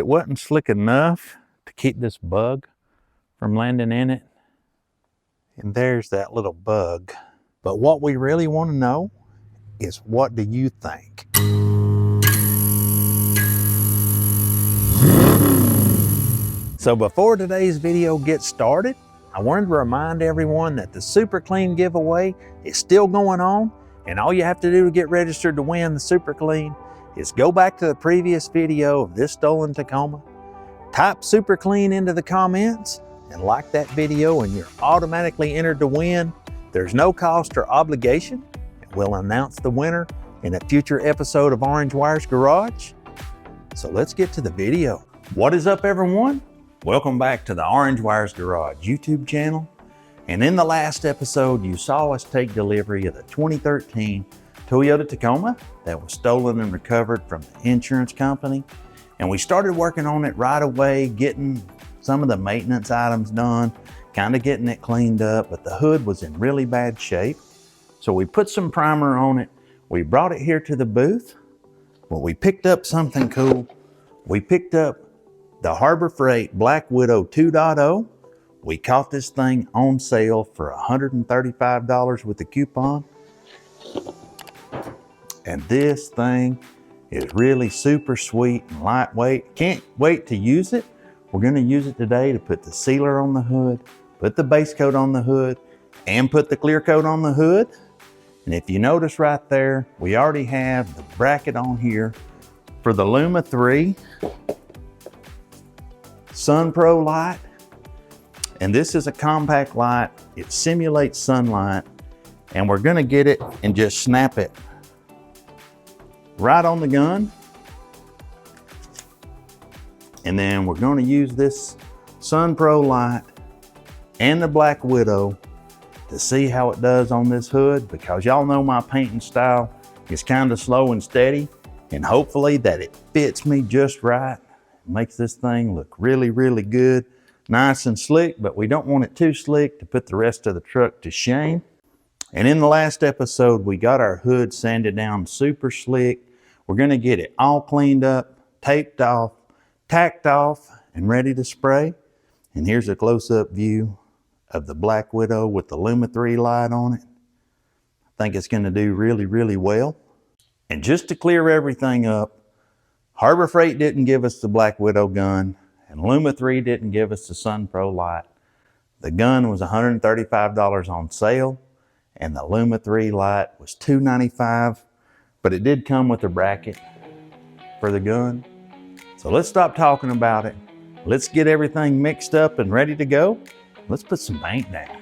It wasn't slick enough to keep this bug from landing in it. And there's that little bug. But what we really want to know is, what do you think? So before today's video gets started, I wanted to remind everyone that the Super Clean giveaway is still going on, and all you have to do to get registered to win the Super Clean is go back to the previous video of this stolen Tacoma, type Super Clean into the comments, and like that video, and you're automatically entered to win. There's no cost or obligation. We'll announce the winner in a future episode of Orange Wire's Garage. So let's get to the video. What is up, everyone? Welcome back to the Orange Wire's Garage YouTube channel. And in the last episode, you saw us take delivery of the 2013 Toyota Tacoma that was stolen and recovered from the insurance company. And we started working on it right away, getting some of the maintenance items done, kind of getting it cleaned up, but the hood was in really bad shape. So we put some primer on it. We brought it here to the booth. Well, we picked up something cool. We picked up the Harbor Freight Black Widow 2.0. We caught this thing on sale for $135 with a coupon. And this thing is really super sweet and lightweight. Can't wait to use it. We're gonna use it today to put the sealer on the hood, put the base coat on the hood, and put the clear coat on the hood. And if you notice right there, we already have the bracket on here for the LUMA III SUNPRO light. And this is a compact light. It simulates sunlight. And we're gonna get it and just snap it right on the gun. And then we're gonna use this SUNPRO light and the Black Widow to see how it does on this hood, because y'all know my painting style is kind of slow and steady, and hopefully that it fits me just right. It makes this thing look really, really good, nice and slick, but we don't want it too slick to put the rest of the truck to shame. And in the last episode, we got our hood sanded down super slick. We're gonna get it all cleaned up, taped off, tacked off, and ready to spray. And here's a close-up view of the Black Widow with the LUMA III light on it. I think it's gonna do really, really well. And just to clear everything up, Harbor Freight didn't give us the Black Widow gun, and LUMA III didn't give us the SUNPRO light. The gun was $135 on sale, and the LUMA III light was $295, but it did come with a bracket for the gun. So let's stop talking about it. Let's get everything mixed up and ready to go. Let's put some paint down.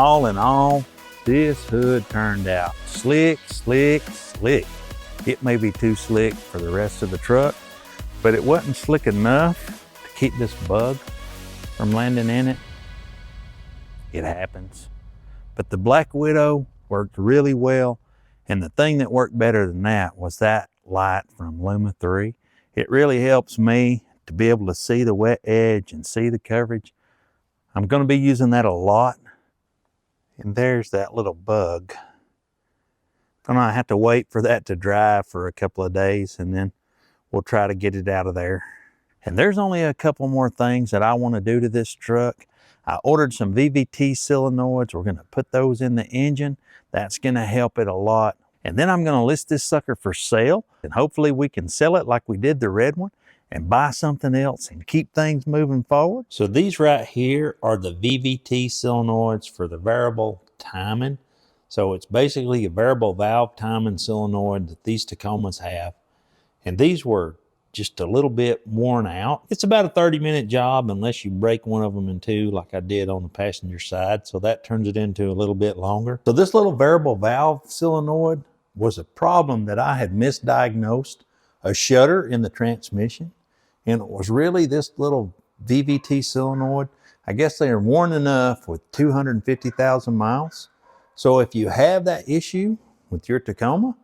all in all, this hood turned out slick, slick, slick. It may be too slick for the rest of the truck, but it wasn't slick enough to keep this bug from landing in it. It happens. But the Black Widow worked really well, and the thing that worked better than that was that light from LUMA III. It really helps me to be able to see the wet edge and see the coverage. I'm going to be using that a lot. And there's that little bug. I'm going to have to wait for that to dry for a couple of days, and then we'll try to get it out of there. And there's only a couple more things that I want to do to this truck. I ordered some VVT solenoids. We're going to put those in the engine. That's going to help it a lot. And then I'm going to list this sucker for sale, and hopefully we can sell it like we did the red one and buy something else and keep things moving forward. So these right here are the VVT solenoids for the variable timing. So it's basically a variable valve timing solenoid that these Tacomas have. And these were just a little bit worn out. It's about a 30-minute job unless you break one of them in two like I did on the passenger side. So that turns it into a little bit longer. So this little variable valve solenoid was a problem that I had misdiagnosed, a shudder in the transmission. And it was really this little VVT solenoid. I guess they are worn enough with 250,000 miles. So if you have that issue with your Tacoma,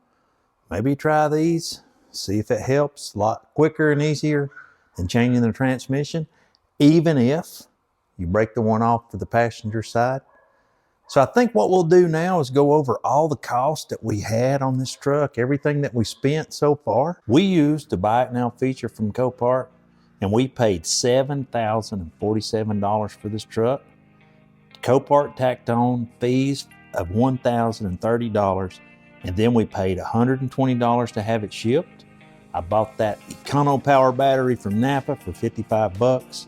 maybe try these. See if it helps. A lot quicker and easier than changing the transmission, even if you break the one off for the passenger side. So I think what we'll do now is go over all the costs that we had on this truck, everything that we spent so far. We used the Buy It Now feature from Copart, and we paid $7,047 for this truck. Copart tacked on fees of $1,030, and then we paid $120 to have it shipped. I bought that Econo Power battery from Napa for 55 bucks.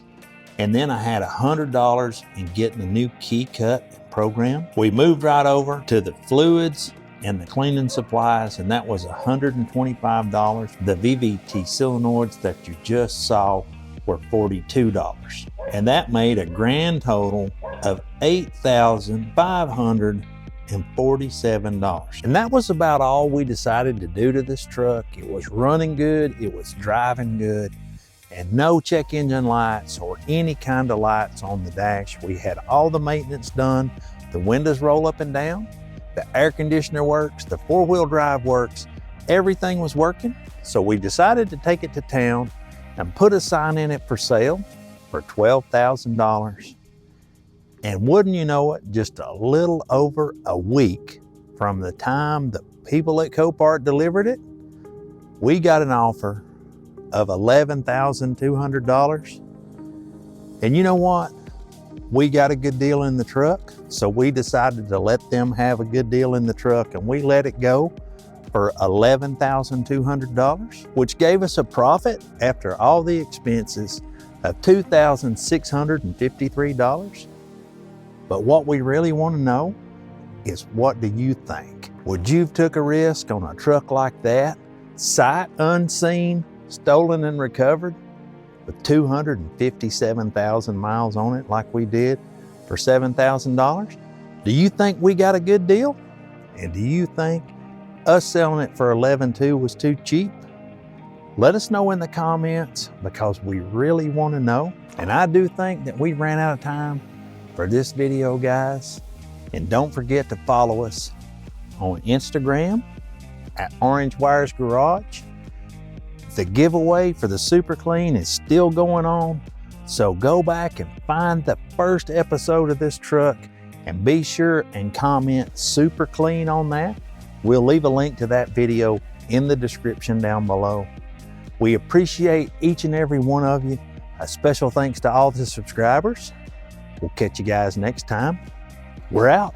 And then I had $100 in getting a new key cut program. We moved right over to the fluids and the cleaning supplies, and that was $125. The VVT solenoids that you just saw were $42. And that made a grand total of $8,547. And that was about all we decided to do to this truck. It was running good, it was driving good, and no check engine lights or any kind of lights on the dash. We had all the maintenance done. The windows roll up and down, the air conditioner works, the four-wheel drive works, everything was working. So we decided to take it to town and put a sign in it for sale for $12,000. And wouldn't you know it, just a little over a week from the time the people at Copart delivered it, we got an offer of $11,200. And you know what? We got a good deal in the truck, so we decided to let them have a good deal in the truck, and we let it go for $11,200, which gave us a profit after all the expenses of $2,653. But what we really want to know is, what do you think? Would you have took a risk on a truck like that, sight unseen, stolen and recovered, with 257,000 miles on it like we did for $7,000? Do you think we got a good deal? And do you think us selling it for $11,200 was too cheap? Let us know in the comments, because we really want to know. And I do think that we ran out of time for this video, guys. And don't forget to follow us on Instagram at Orange Wires Garage. The giveaway for the Super Clean is still going on, so go back and find the first episode of this truck and be sure and comment Super Clean on that. We'll leave a link to that video in the description down below. We appreciate each and every one of you. A special thanks to all the subscribers. We'll catch you guys next time. We're out.